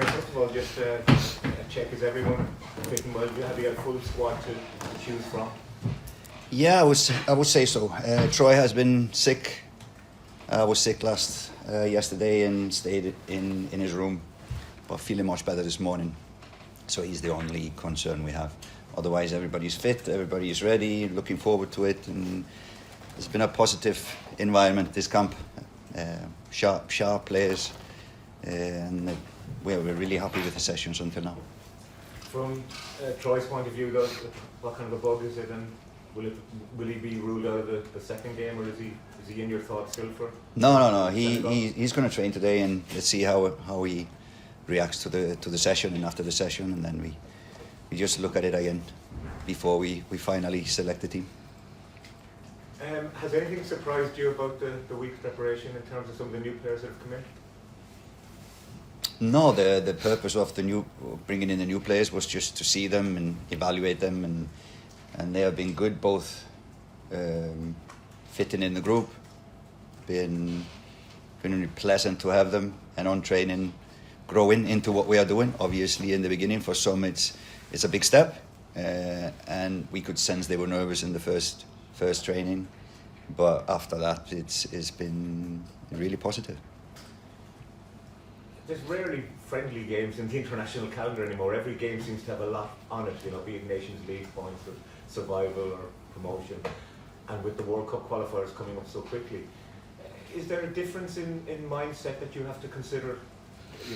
Heimir, first of all, just check, is everyone fitting well? Have you got a full squad to choose from? Yeah, I would say so. Troy has been sick. I was sick yesterday and stayed in his room, but feeling much better this morning. So he's the only concern we have. Otherwise, everybody's fit, everybody's ready, looking forward to it, and it's been a positive environment this camp. Sharp players, and we're really happy with the sessions until now. From Troy's point of view, though, what kind of a bug is it, and will he be ruled out of the second game, or is he in your thoughts still for? No. He's going to train today, and let's see how he reacts to the session and after the session, and then we just look at it again before we finally select the team. Has anything surprised you about the week's preparation in terms of some of the new players that have come in? No, the purpose of bringing in the new players was just to see them and evaluate them, and they have been good, both fitting in the group, been really pleasant to have them, and on training, growing into what we are doing. Obviously, in the beginning, for some it's a big step, and we could sense they were nervous in the first training, but after that it's been really positive. There's rarely friendly games in the international calendar anymore. Every game seems to have a lot on it, be it Nations League points or survival or promotion, and with the World Cup qualifiers coming up so quickly, is there a difference in mindset that you have to consider,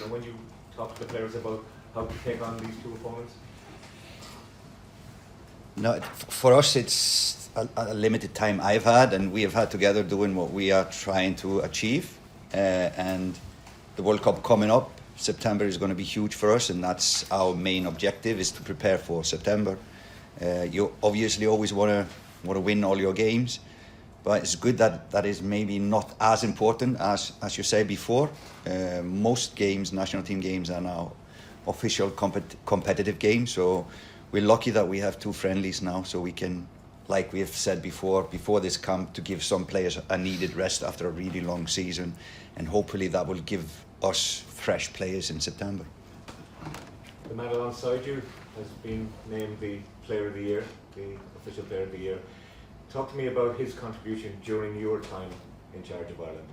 when you talk to the players about how to take on these two opponents? No, for us it's a limited time I've had, and we have had together doing what we are trying to achieve, and the World Cup coming up, September is going to be huge for us, and that's our main objective, is to prepare for September. You obviously always want to win all your games, but it's good that is maybe not as important as you say before. Most games, national team games, are now official competitive games, so we're lucky that we have two friendlies now, so we can, like we have said before this camp, to give some players a needed rest after a really long season, and hopefully that will give us fresh players in September. The man alongside you has been named the Player of the Year, the official Player of the Year. Talk to me about his contribution during your time in charge of Ireland.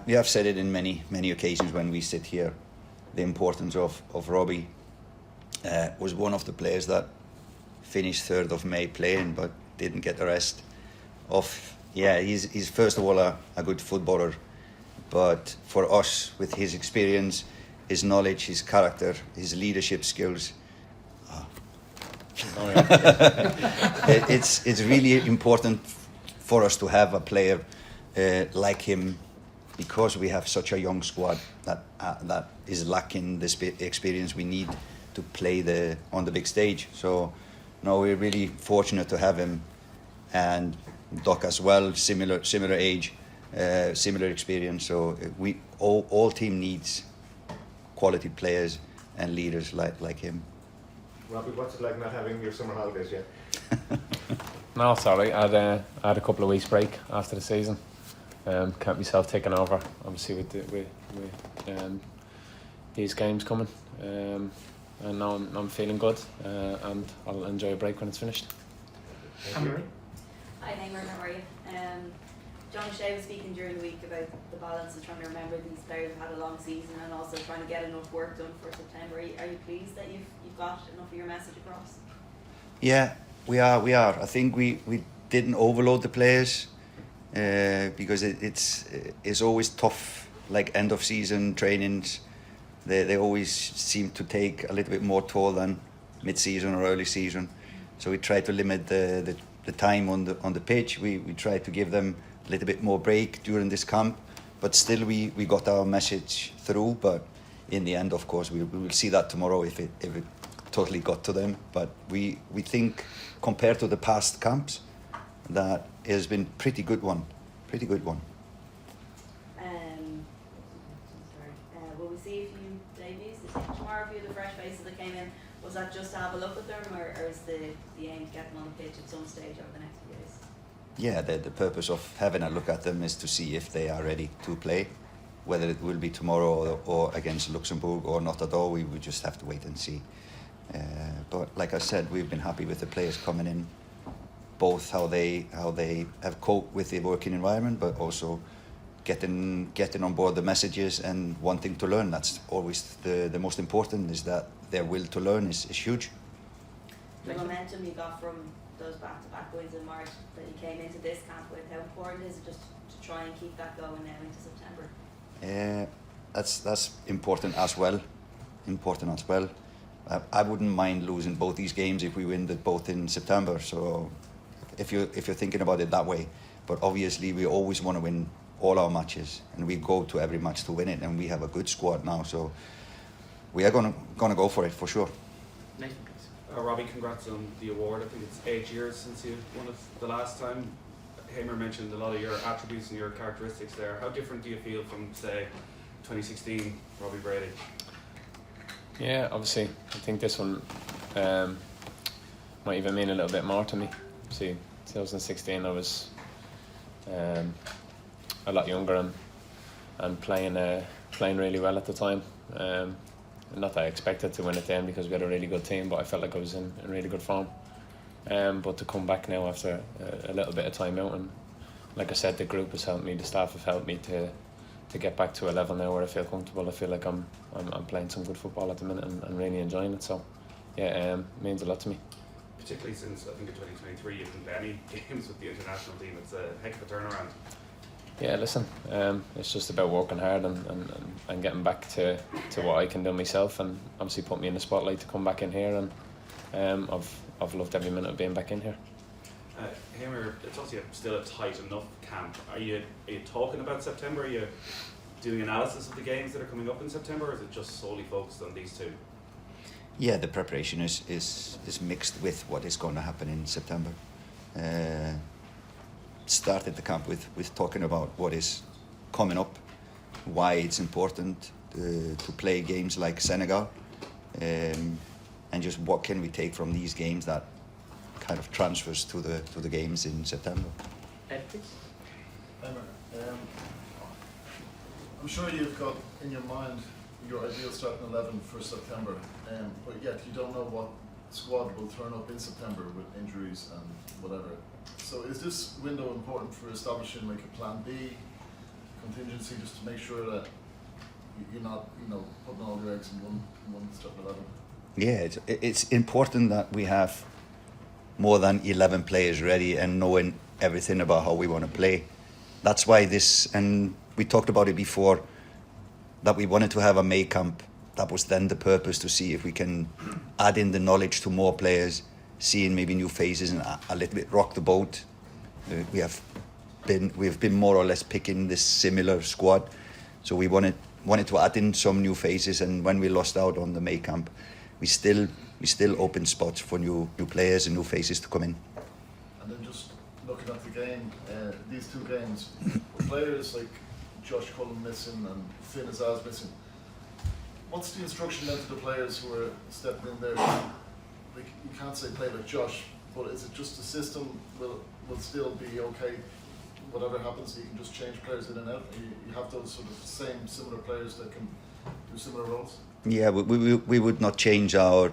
We have said it in many occasions when we sit here. The importance of Robbie was one of the players that finished 3rd of May playing but didn't get the rest of. He's first of all a good footballer, but for us, with his experience, his knowledge, his character, his leadership skills, it's really important for us to have a player like him, because we have such a young squad that is lacking the experience we need to play on the big stage. So no, we're really fortunate to have him, and Doc as well, similar age, similar experience. So we all team needs quality players and leaders like him. Robbie, what's it like not having your summer holidays yet? No, sorry. I had a couple of weeks break after the season. Kept myself taken over, obviously with these games coming, and now I'm feeling good, and I'll enjoy a break when it's finished. Heimir? Hi Heimir, how are you? John O'Shea was speaking during the week about the balance of trying to remember these players have had a long season and also trying to get enough work done for September. Are you pleased that you've got enough of your message across? Yeah, we are. I think we didn't overload the players, because it's always tough, like end of season trainings. They always seem to take a little bit more toll than mid-season or early season. So we try to limit the time on the pitch. We try to give them a little bit more break during this camp, but still we got our message through. But in the end, of course, we will see that tomorrow if it totally got to them. But we think, compared to the past camps, that it has been pretty good one. Will we see a few debuts tomorrow? A few of the fresh faces that came in. Was that just to have a look at them, or is the aim to get them on the pitch at some stage over the next few days? Yeah, the purpose of having a look at them is to see if they are ready to play. whether it will be tomorrow or against Luxembourg or not at all, we would just have to wait and see. But like I said, we've been happy with the players coming in, both how they have coped with the working environment, but also getting on board the messages and wanting to learn. That's always the most important, is that their will to learn is huge. The momentum you got from those back-to-back wins in March that you came into this camp with, how important is it just to try and keep that going now into September? That's important as well. I wouldn't mind losing both these games if we win both in September. So if you're thinking about it that way, but obviously we always want to win all our matches, and we go to every match to win it, and we have a good squad now, so we are gonna go for it for sure. Nathan, please. Robbie, congrats on the award. I think it's 8 years since you won it the last time. Heimir mentioned a lot of your attributes and your characteristics there. How different do you feel from, say, 2016 Robbie Brady? Yeah, obviously, I think this one might even mean a little bit more to me. See, 2016 I was a lot younger and playing really well at the time. Not that I expected to win it then, because we had a really good team, but I felt like I was in really good form. But to come back now after a little bit of time out, and like I said, the group has helped me, the staff have helped me to get back to a level now where I feel comfortable. I feel like I'm playing some good football at the minute and really enjoying it. So yeah, it means a lot to me. Particularly since I think in 2023 you didn't play any games with the international team. It's a heck of a turnaround. Yeah, listen, it's just about working hard and getting back to what I can do myself, and obviously put me in the spotlight to come back in here, and I've loved every minute of being back in here. Heimir, it's also still a tight enough camp. Are you talking about September? Are you doing analysis of the games that are coming up in September, or is it just solely focused on these two? Yeah, the preparation is mixed with what is going to happen in September. Started the camp with talking about what is coming up, why it's important to play games like Senegal, and just what can we take from these games that kind of transfers to the games in September. Ed, please. I'm sure you've got in your mind your ideal starting 11 for September, but yet you don't know what squad will turn up in September with injuries and whatever. So is this window important for establishing like a plan B contingency, just to make sure that you're not, putting all your eggs in one starting 11? Yeah, it's important that we have more than 11 players ready and knowing everything about how we want to play. That's why and we talked about it before, that we wanted to have a May camp. That was then the purpose, to see if we can add in the knowledge to more players, seeing maybe new faces and a little bit rock the boat. We have been more or less picking this similar squad, so we wanted to add in some new faces. And when we lost out on the May camp, we still opened spots for new players and new faces to come in. And then just looking at the game, these two games, players like Josh Cullen missing and Finn Azaz missing. What's the instruction then to the players who are stepping in there? Like, you can't say play like Josh, but is it just the system will still be okay, whatever happens? You can just change players in and out. You have those sort of similar players that can do similar roles. Yeah, we would not change our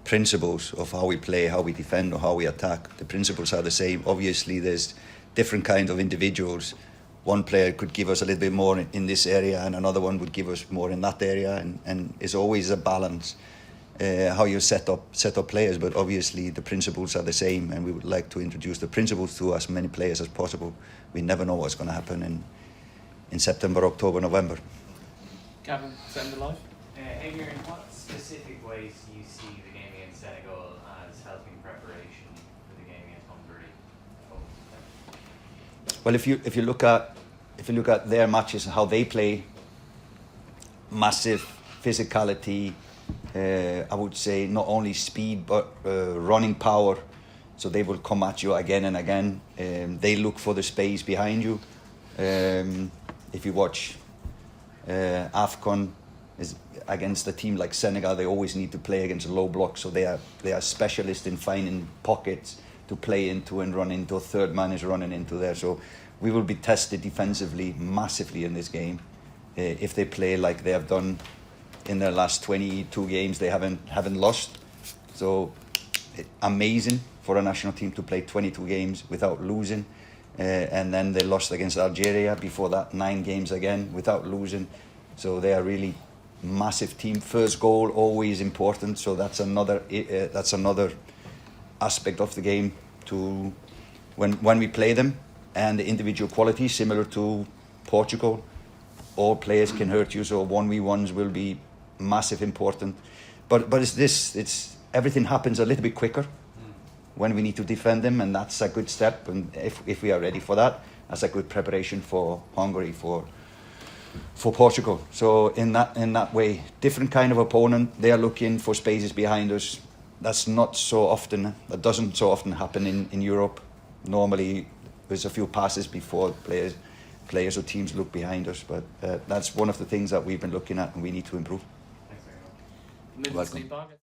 principles of how we play, how we defend, or how we attack. The principles are the same. Obviously, there's different kinds of individuals. One player could give us a little bit more in this area, and another one would give us more in that area, and it's always a balance how you set up players. But obviously the principles are the same, and we would like to introduce the principles to as many players as possible. We never know what's going to happen in September, October, November. Gavin, send the live. Heimir, in what specific ways do you see the game against Senegal as helping preparation for the game against Hungary? Well, if you look at their matches and how they play, massive physicality, I would say not only speed but running power. So they will come at you again and again. They look for the space behind you. If you watch AFCON is against a team like Senegal, they always need to play against a low block. So they are specialists in finding pockets to play into and run into. A third man is running into there. So we will be tested defensively massively in this game. if they play like they have done in their last 22 games, they haven't lost. So amazing for a national team to play 22 games without losing. And then they lost against Algeria. Before that, 9 games again without losing. So they are really massive team. First goal always important. So that's another aspect of the game to when we play them, and the individual quality similar to Portugal. All players can hurt you, so 1v1s will be massive important. But it's everything happens a little bit quicker when we need to defend them, and that's a good step. And if we are ready for that, that's a good preparation for Hungary, for Portugal. So in that way, different kind of opponent. They are looking for spaces behind us. That's not so often. That doesn't so often happen in Europe. Normally, there's a few passes before players or teams look behind us. But that's one of the things that we've been looking at, and we need to improve. Thanks very much. Welcome. Sleep pocket.